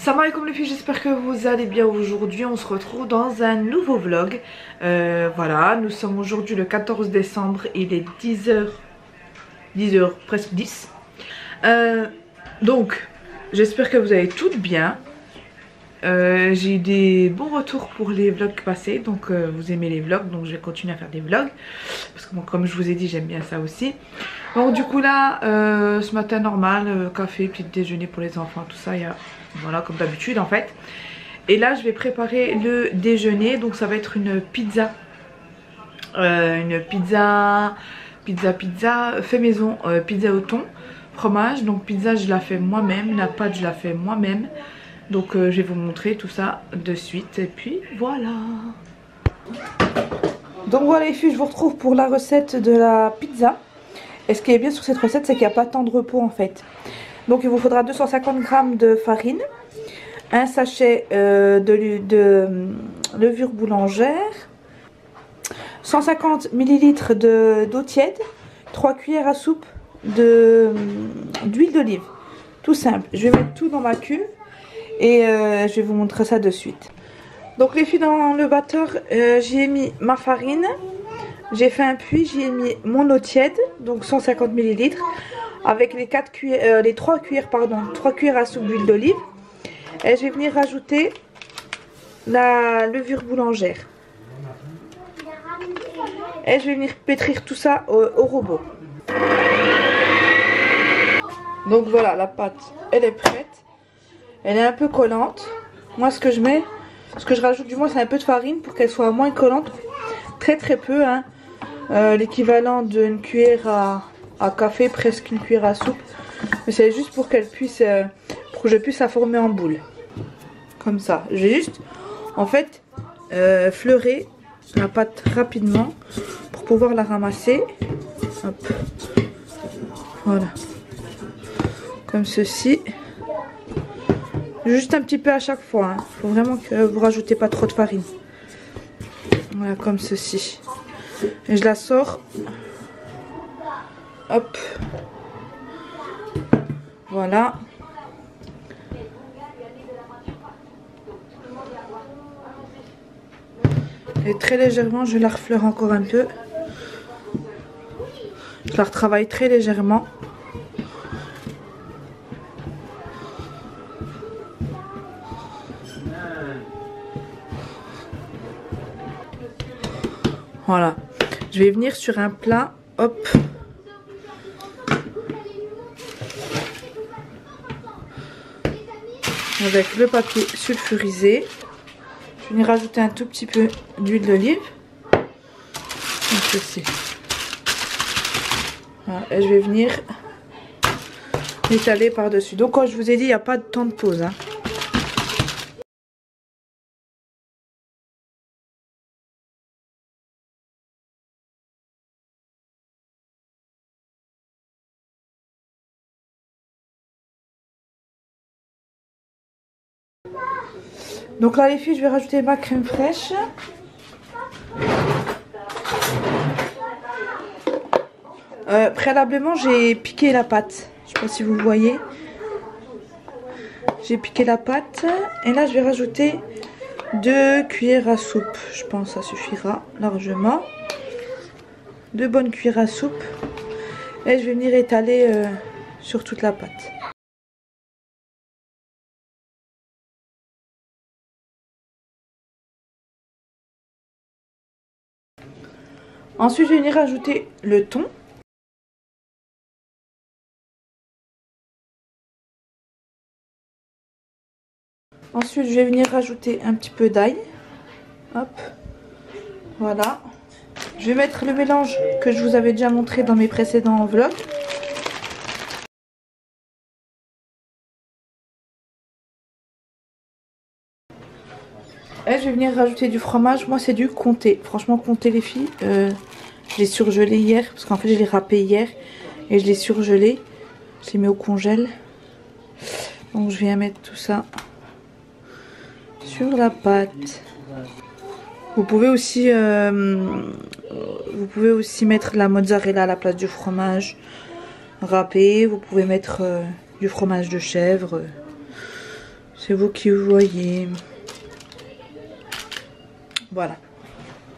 Salam alaikum les filles, j'espère que vous allez bien. Aujourd'hui on se retrouve dans un nouveau vlog. Voilà, nous sommes aujourd'hui le 14 décembre, il est 10h, presque 10. Donc j'espère que vous allez toutes bien. J'ai eu des bons retours pour les vlogs passés, donc vous aimez les vlogs, donc je vais continuer à faire des vlogs parce que bon, comme je vous ai dit, j'aime bien ça aussi. Donc du coup là, ce matin normal, café, petit déjeuner pour les enfants, tout ça, voilà comme d'habitude en fait. Et là je vais préparer le déjeuner, donc ça va être une pizza, pizza fait maison, pizza au thon, fromage. Donc pizza je la fais moi-même, la pâte je la fais moi-même. Donc je vais vous montrer tout ça de suite et puis voilà. Donc voilà les filles, je vous retrouve pour la recette de la pizza. Et ce qui est bien sur cette recette, c'est qu'il n'y a pas tant de repos en fait. Donc il vous faudra 250 g de farine, un sachet de levure boulangère, 150 ml d'eau tiède, 3 cuillères à soupe d'huile d'olive. Tout simple. Je vais mettre tout dans ma cuve. Et je vais vous montrer ça de suite. Donc les filles, dans le batteur, j'y ai mis ma farine. J'ai fait un puits, j'y ai mis mon eau tiède, donc 150 ml. Avec les 3 cuillères à soupe d'huile d'olive. Et je vais venir rajouter la levure boulangère. Et je vais venir pétrir tout ça au robot. Donc voilà, la pâte, elle est prête. Elle est un peu collante. Moi ce que je rajoute du moins, c'est un peu de farine pour qu'elle soit moins collante. Très très peu, hein. L'équivalent d'une cuillère à café, presque une cuillère à soupe. Mais c'est juste pour qu'elle puisse, pour que je puisse la former en boule. Comme ça. Je vais juste, en fait, fleurer la pâte rapidement pour pouvoir la ramasser. Hop. Voilà. Comme ceci. Juste un petit peu à chaque fois, hein. Faut vraiment que vous rajoutez pas trop de farine. Voilà, comme ceci. Et je la sors. Hop. Voilà. Et très légèrement, je la refleure encore un peu. Je la retravaille très légèrement. Voilà, je vais venir sur un plat, hop, avec le papier sulfurisé. Je vais venir rajouter un tout petit peu d'huile d'olive, comme ceci. Voilà, et je vais venir l'étaler par-dessus. Donc comme je vous ai dit, il n'y a pas de temps de pause, hein. Donc là les filles, je vais rajouter ma crème fraîche. Préalablement j'ai piqué la pâte. Je sais pas si vous voyez. J'ai piqué la pâte. Et là je vais rajouter 2 cuillères à soupe. Je pense que ça suffira largement. 2 bonnes cuillères à soupe. Et je vais venir étaler sur toute la pâte. Ensuite, je vais venir rajouter le thon. Ensuite, je vais venir rajouter un petit peu d'ail. Hop. Voilà. Je vais mettre le mélange que je vous avais déjà montré dans mes précédents vlogs. Et je vais venir rajouter du fromage. Moi, c'est du comté. Franchement, comté les filles. Je l'ai surgelé hier. Parce qu'en fait, je l'ai râpé hier. Et je l'ai surgelé. Je l'ai mis au congèle. Donc, je viens mettre tout ça sur la pâte. Vous pouvez aussi mettre de la mozzarella à la place du fromage râpé. Vous pouvez mettre du fromage de chèvre. C'est vous qui voyez. Voilà.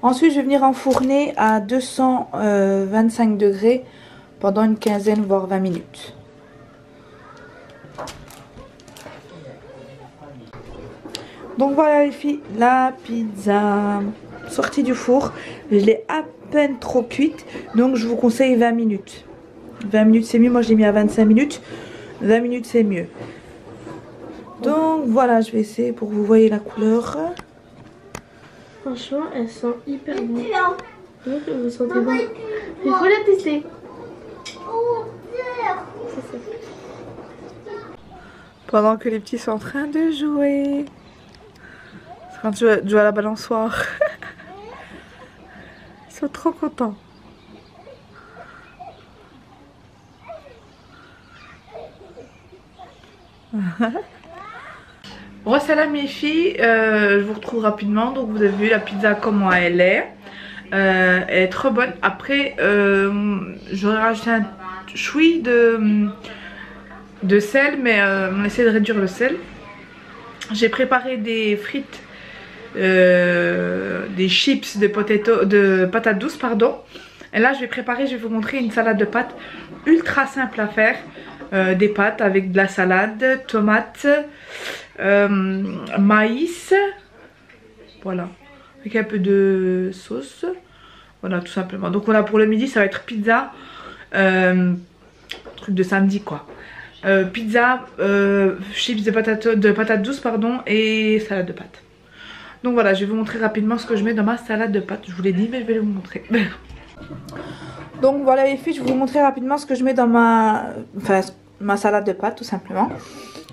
Ensuite, je vais venir enfourner à 225 degrés pendant une quinzaine voire 20 minutes. Donc voilà les filles, la pizza sortie du four. Je l'ai à peine trop cuite, donc je vous conseille 20 minutes. 20 minutes c'est mieux, moi je l'ai mis à 25 minutes. 20 minutes c'est mieux. Donc voilà, je vais essayer pour que vous voyez la couleur. Franchement, elle sent hyper bon. Donc vous sentez bon. Il faut la tester. Pendant que les petits sont en train de jouer. C'est quand tu joues à la balançoire. Ils sont trop contents. Bon, salam mes filles, je vous retrouve rapidement. Donc vous avez vu la pizza comment elle est. Elle est trop bonne. Après j'aurais rajouté un chouï de sel, mais on essaie de réduire le sel. J'ai préparé des frites, des chips de patates douces, pardon. Et là je vais préparer, je vais vous montrer une salade de pâtes ultra simple à faire. Des pâtes avec de la salade, tomates, maïs, voilà, avec un peu de sauce, voilà tout simplement. Donc voilà, pour le midi ça va être pizza, truc de samedi quoi, pizza, chips de patates douces pardon, et salade de pâtes. Donc voilà, je vais vous montrer rapidement ce que je mets dans ma salade de pâtes. Je vous l'ai dit mais je vais vous montrer. Donc voilà les filles, je vais vous montrer rapidement ce que je mets dans ma salade de pâtes tout simplement.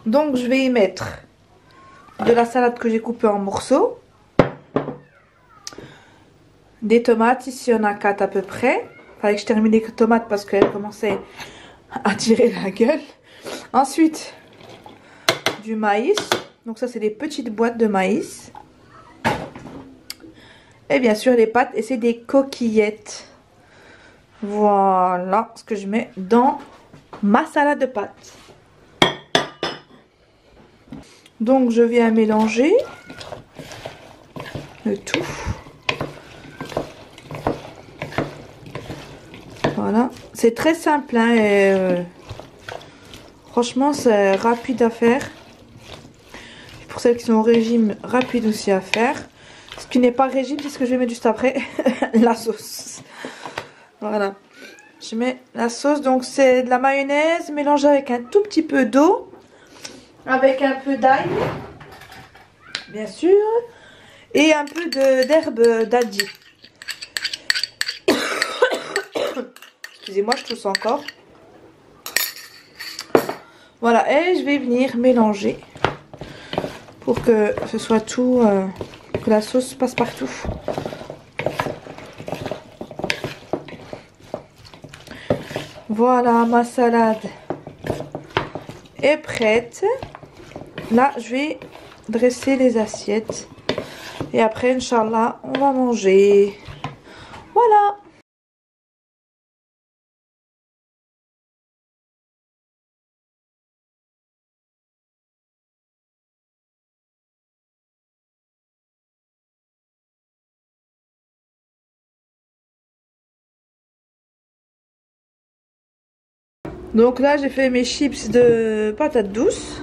Donc je vais y mettre de la salade que j'ai coupée en morceaux, des tomates, ici on a 4 à peu près. Fallait que je termine les tomates parce qu'elles commençaient à tirer la gueule. Ensuite du maïs, donc ça c'est des petites boîtes de maïs. Et bien sûr les pâtes, et c'est des coquillettes. Voilà ce que je mets dans ma salade de pâtes. Donc je viens mélanger le tout. Voilà, c'est très simple hein, et franchement c'est rapide à faire. Pour celles qui sont au régime, rapide aussi à faire. Ce qui n'est pas régime, c'est ce que je vais mettre juste après, la sauce. Voilà, je mets la sauce, donc c'est de la mayonnaise mélangée avec un tout petit peu d'eau, avec un peu d'ail, bien sûr, et un peu d'herbe d'Aldi. Excusez-moi, je tousse encore. Voilà, et je vais venir mélanger pour que ce soit tout, que la sauce passe partout. Voilà, ma salade est prête. Là, je vais dresser les assiettes. Et après, Inch'Allah, on va manger. Voilà. Donc là, j'ai fait mes chips de patates douces.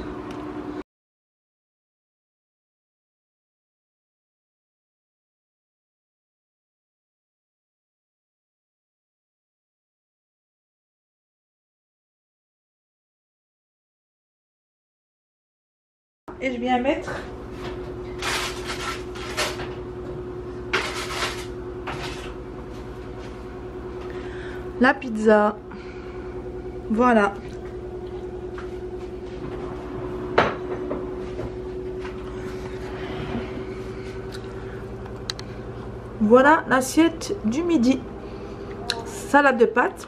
Et je viens mettre la pizza. Voilà. Voilà l'assiette du midi. Salade de pâtes,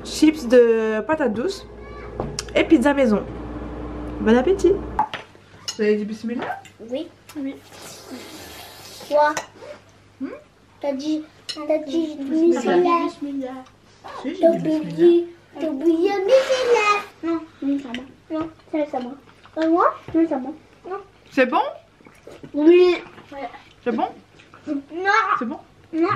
chips de patates douces et pizza maison. Bon appétit. Vous avez dit bismillah? Oui. Oui. Quoi? T'as dit bismillah. Si, j'ai dit bismillah. T'as oublié bismillah. Non, ça va. Non, ça va. Moi? Oui, c'est bon. Non. C'est bon? Oui. Ouais. C'est bon? Non. C'est bon? Non.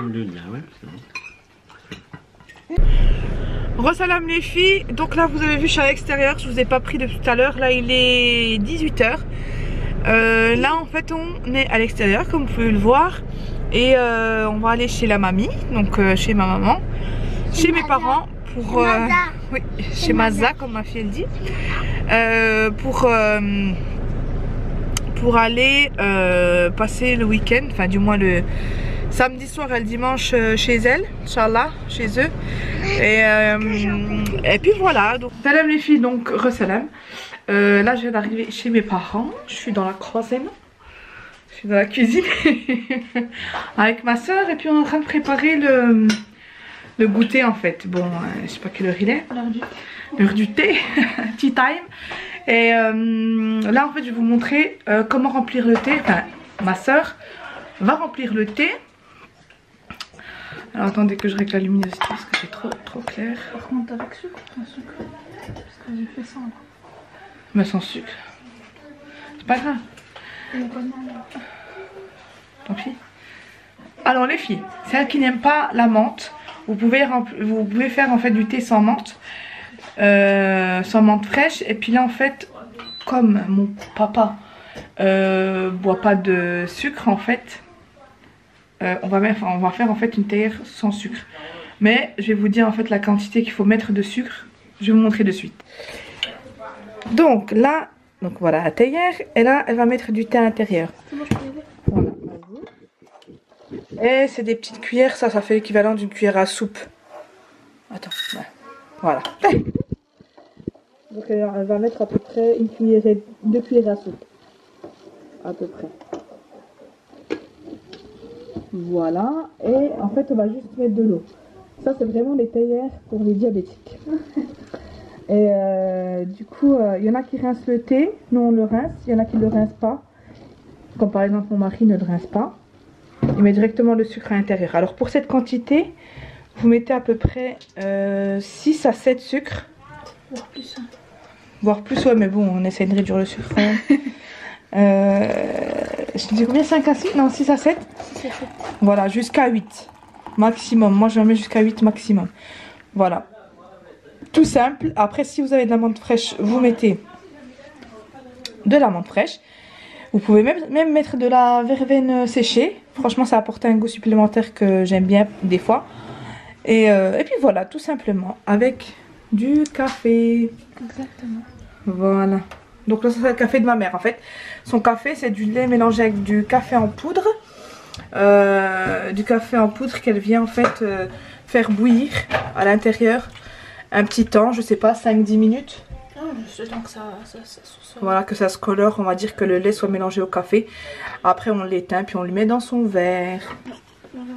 Re-salam les filles, donc là vous avez vu je suis à l'extérieur, je vous ai pas pris depuis tout à l'heure, là il est 18 h. Là en fait on est à l'extérieur comme vous pouvez le voir et on va aller chez la mamie, donc chez ma maman, chez mes parents pour... oui, chez Maza comme ma fille elle dit, pour aller passer le week-end, enfin du moins le samedi soir et le dimanche chez elle, Inch'Allah, chez eux. Et puis voilà. Donc, salam les filles, donc re-salam. Là je viens d'arriver chez mes parents, je suis dans la cuisine. Je suis dans la cuisine avec ma soeur et puis on est en train de préparer le goûter en fait. Bon, je sais pas quelle heure il est. L'heure du thé, tea time. Et là en fait je vais vous montrer comment remplir le thé. Enfin, ma soeur va remplir le thé. Alors attendez que je règle la luminosité parce que c'est trop clair. Par contre avec sucre, sans sucre. Parce que j'ai fait ça là. Mais sans sucre. C'est pas grave. Tant pis. Alors les filles, celles qui n'aiment pas la menthe, vous pouvez faire en fait du thé sans menthe fraîche. Et puis là en fait, comme mon papa boit pas de sucre en fait, on va faire en fait une théière sans sucre. Mais je vais vous dire en fait la quantité qu'il faut mettre de sucre. Je vais vous montrer de suite. Donc là, donc voilà la théière. Et là, elle va mettre du thé à l'intérieur. Voilà, et c'est des petites cuillères. Ça fait l'équivalent d'une cuillère à soupe. Attends, ouais. Voilà. Donc elle va mettre à peu près une cuillère, 2 cuillères à soupe. À peu près. Voilà, et en fait on va juste mettre de l'eau. Ça c'est vraiment les théières pour les diabétiques. Et du coup il y en a qui rincent le thé, nous on le rince, il y en a qui ne le rincent pas. Comme par exemple mon mari ne le rince pas. Il met directement le sucre à l'intérieur. Alors pour cette quantité, vous mettez à peu près 6 à 7 sucres. Voire plus. Voire plus, ouais, mais bon on essaie de réduire le sucre. Je te dis combien? 5 à 6? Non, 6 à 7. 6 à 7. Voilà, jusqu'à 8 maximum. Moi je mets jusqu'à 8 maximum. Voilà. Tout simple. Après si vous avez de la menthe fraîche, vous mettez de la menthe fraîche. Vous pouvez même mettre de la verveine séchée. Franchement ça apporte un goût supplémentaire que j'aime bien des fois. Et puis voilà, tout simplement. Avec du café. Exactement. Voilà. Donc là, c'est le café de ma mère en fait. Son café, c'est du lait mélangé avec du café en poudre. Du café en poudre qu'elle vient en fait faire bouillir à l'intérieur. Un petit temps, je sais pas, 5-10 minutes. Donc ça voilà, que ça se colore, on va dire que le lait soit mélangé au café. Après on l'éteint puis on le met dans son verre. Voilà.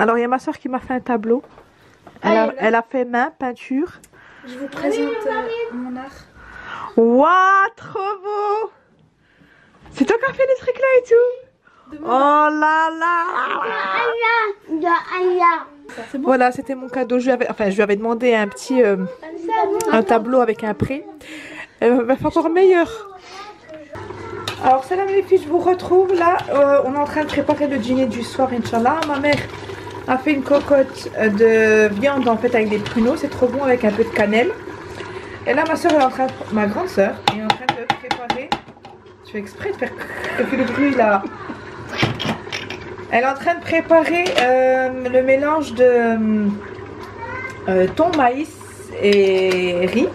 Alors il y a ma soeur qui m'a fait un tableau. Elle a fait main, peinture. Je vous présente mon art. Waouh, trop beau! C'est toi qui as fait les trucs là et tout? Oh là là! Voilà, c'était mon cadeau. Je lui avais demandé un petit un tableau avec un prêt. Elle va faire encore meilleur. Alors salam les filles, je vous retrouve là. On est en train de préparer le dîner du soir, Inch'Allah. Ma mère a fait une cocotte de viande en fait avec des pruneaux. C'est trop bon avec un peu de cannelle. Et là ma soeur est en train de... ma grande soeur est en train de préparer... Je fais exprès de faire le bruit là. Elle est en train de préparer le mélange de thon, maïs et riz.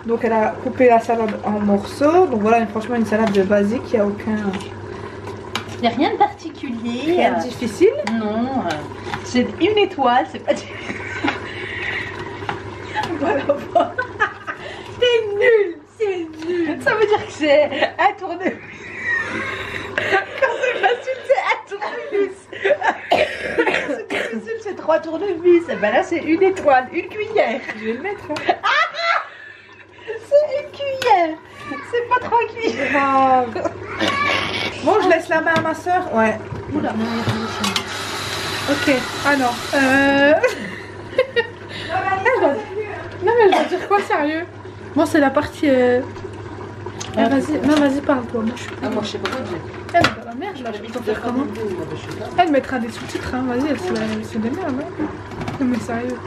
Donc elle a coupé la salade en morceaux. Donc voilà, franchement une salade basique, il n'y a aucun... Il n'y a rien de particulier. Rien de difficile. Non, c'est une étoile, c'est pas... Voilà, voilà. C'est nul, c'est nul. Ça veut dire que c'est un tournevis. Quand c'est facile, c'est un tournevis. Quand c'est difficile, c'est 3 tournevis. Et ben là, c'est une étoile, une cuillère. Je vais le mettre. Hein. C'est une cuillère. C'est pas 3 cuillères. Grave. Bon, je laisse la main à ma soeur. Ouais. Oula. Ok. Ah non. Non mais je dois dire quoi sérieux? Moi c'est la partie... vas-y, non vas-y parle-toi. Moi je suis... Ah, moi, je sais pas quoi dire. Elle dans la merde là, je peux faire comment? Elle mettra des sous-titres, hein. Vas-y, elle se démerde. Hein. Non mais sérieux.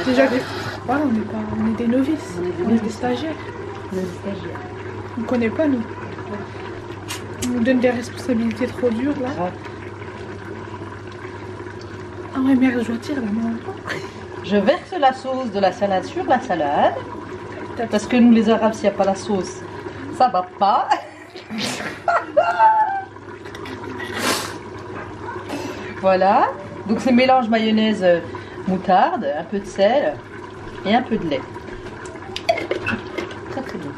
Déjà que... Voilà, on est des novices. On est des stagiaires. On connaît pas nous. On nous donne des responsabilités trop dures là. Ah ouais merde, je dois tirer là moi. Je verse la sauce de la salade sur la salade. Parce que nous les Arabes, s'il n'y a pas la sauce, ça va pas. Voilà. Donc c'est mélange mayonnaise, moutarde, un peu de sel et un peu de lait. Très très bon.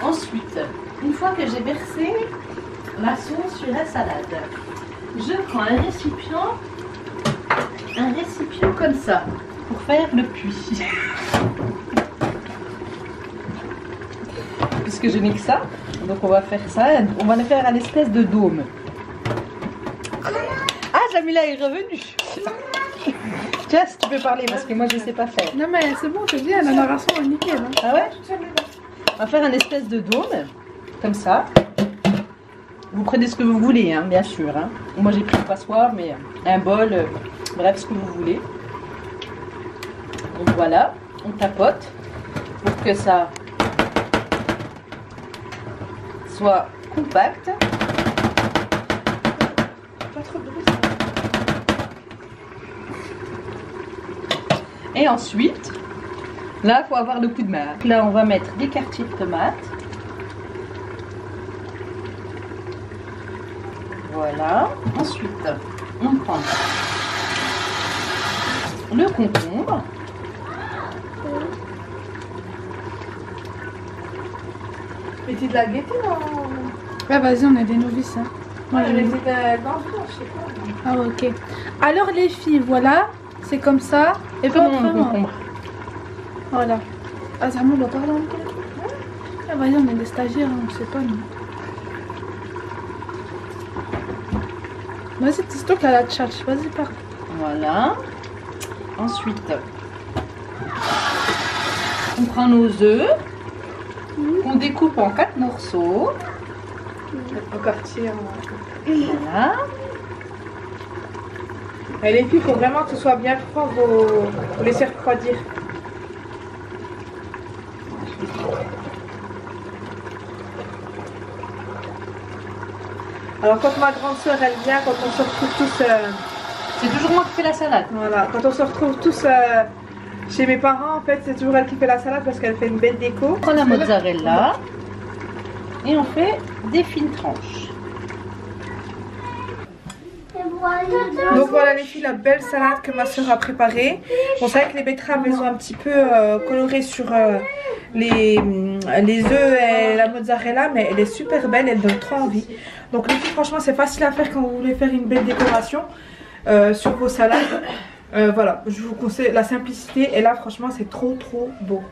Ensuite, une fois que j'ai versé la sauce sur la salade, je prends un récipient comme ça pour faire le puits. Puisque je n'ai que ça, donc on va faire ça, on va le faire à l'espèce de dôme. Ah, Jamila est revenue. Tiens, si tu peux parler parce que moi je sais pas faire. Non mais c'est bon, c'est bien, la narration est nickel. Hein. Ah ouais? On va faire un espèce de dôme, comme ça. Vous prenez ce que vous voulez, hein, bien sûr. Hein. Moi j'ai pris une passoire, mais un bol, bref, ce que vous voulez. Donc voilà, on tapote pour que ça soit compact. Pas trop de bruit. Et ensuite, là, il faut avoir le coup de main. Là, on va mettre des quartiers de tomates. Voilà. Ensuite, on prend le concombre. Mais t'es de la gaieté, non? Ah vas-y, on est des novices. Hein. Moi, Ouais, je mais vais- t'es dans le fond, je sais pas. Ah ok. Alors les filles, voilà, c'est comme ça. Et puis Comment on autrement. concombre? Voilà. Ah ça on doit parler en même. Ah vas-y, on est des stagiaires, on sait pas nous. Vas-y, c'est toi qui as la tchatch, vas-y parle. Voilà. Ensuite, on prend nos œufs qu'on découpe en 4 morceaux. Au quartier. Voilà. Et les filles, il faut vraiment que ce soit bien froid, vous laisser refroidir. Alors quand ma grande soeur elle vient, quand on se retrouve tous, C'est toujours moi qui fais la salade. voilà, quand on se retrouve tous chez mes parents, en fait, c'est toujours elle qui fait la salade parce qu'elle fait une belle déco. On prend la mozzarella et on fait des fines tranches. Donc voilà les filles, la belle salade que ma soeur a préparée. Bon, c'est vrai que les betteraves elles ont un petit peu coloré sur les œufs et la mozzarella, mais elle est super belle, elle donne trop envie. Donc les filles, franchement c'est facile à faire quand vous voulez faire une belle décoration sur vos salades. Voilà, je vous conseille la simplicité et là franchement c'est trop beau.